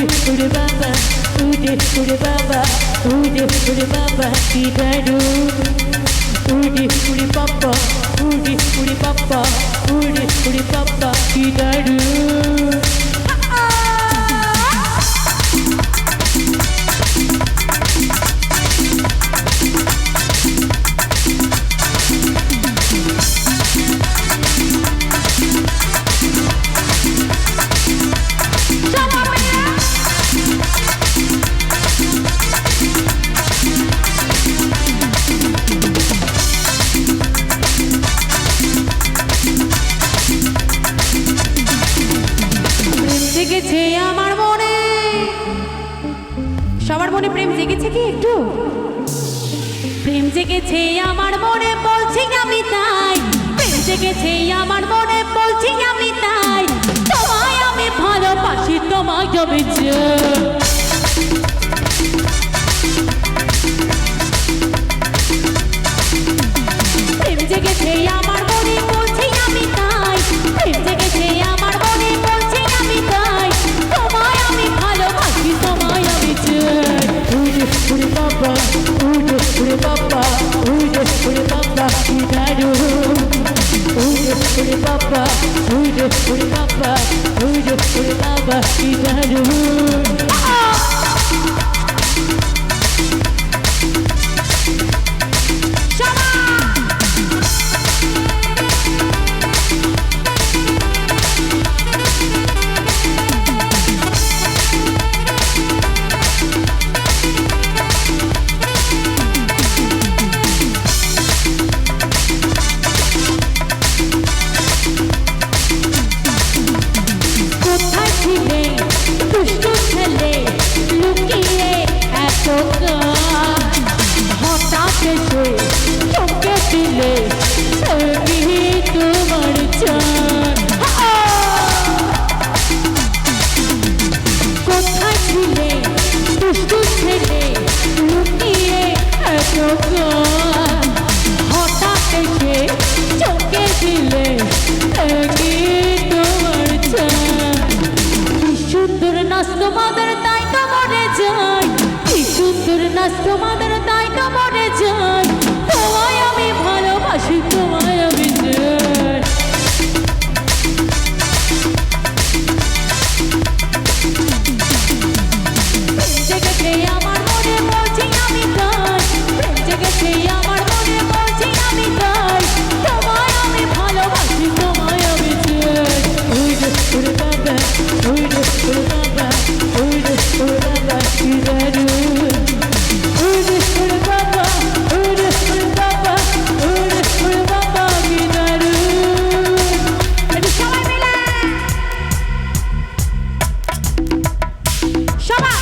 উড়ে বাবা উড়ে বাবা উড়ে বাবা কি দারুণ উড়ে বাবা উড়ে বাবা উড়ে বাবা কি দারুণ জেগেছে আমার মনে সবার মনে প্রেম জেগেছে কি একটু প্রেম জেগেছে আমার মনে বলছি আমি তাই প্রেম জেগেছে আমার মনে বলছি আমি তাই তোমায় আমি ভালোবাসি তোমায় আমি প্রেম জেগেছে আমার মনে বলছি আমি তাই প্রেম জেগেছে আমার মনে বলছি আমি তাই তোমায় আমি ভালোবাসি তোমায় আমি চাই উড়ে বাবা উড়ে বাবা উড়ে বাবা কি দারুণ উড়ে বাবা উড়ে বাবা উড়ে বাবা কি দারুণ তোমাদের তাই তো মরে যায় কি সুন্দর নাচ তোমাদের তাই তো মরে যায় তোমায় আমি ভালোবাসি তোমায় আমি চাই প্রেম জেগেছে আমার মনে বলছি আমি তাই প্রেম জেগেছে আমার মনে বলছি আমি তাই তোমায় আমি ভালোবাসি তোমায় আমি চাই উড়ে বাবা উড়ে বাবা উড়ে বাবা কি দারুণ উড়ে বাবা উড়ে বাবা উড়ে বাবা কি দারুণ এটা সবাই মিলে সবাই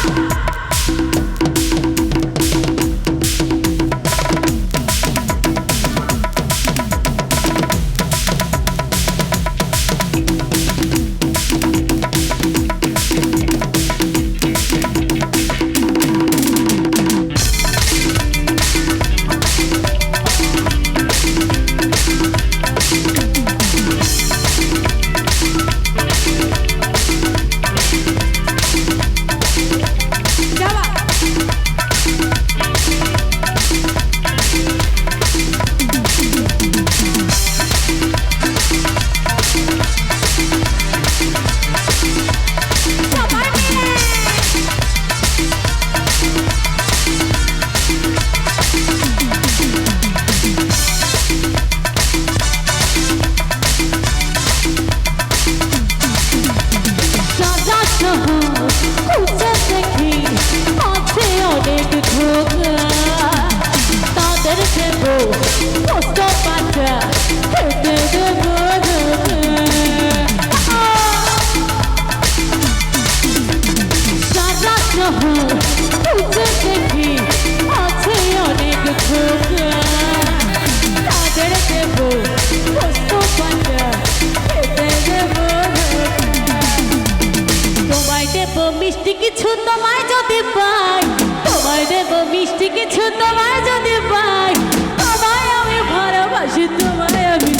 মিষ্টি কিছু তোমায় যদি পাই তোমায় দেব মিষ্টি কিছু তোমায় যদি পাই তোমায় আমি ভালোবাসি তোমায় আমি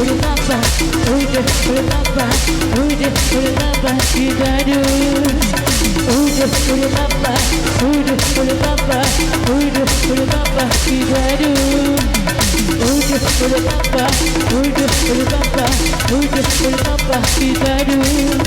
ওরে বাবা ওরে ওরে বাবা ওরে ওরে বাবা কি দারুণ ওরে ওরে বাবা ওরে ওরে বাবা ওরে ওরে বাবা কি দারুণ ওরে ওরে বাবা ওরে ওরে বাবা ওরে ওরে বাবা কি দারুণ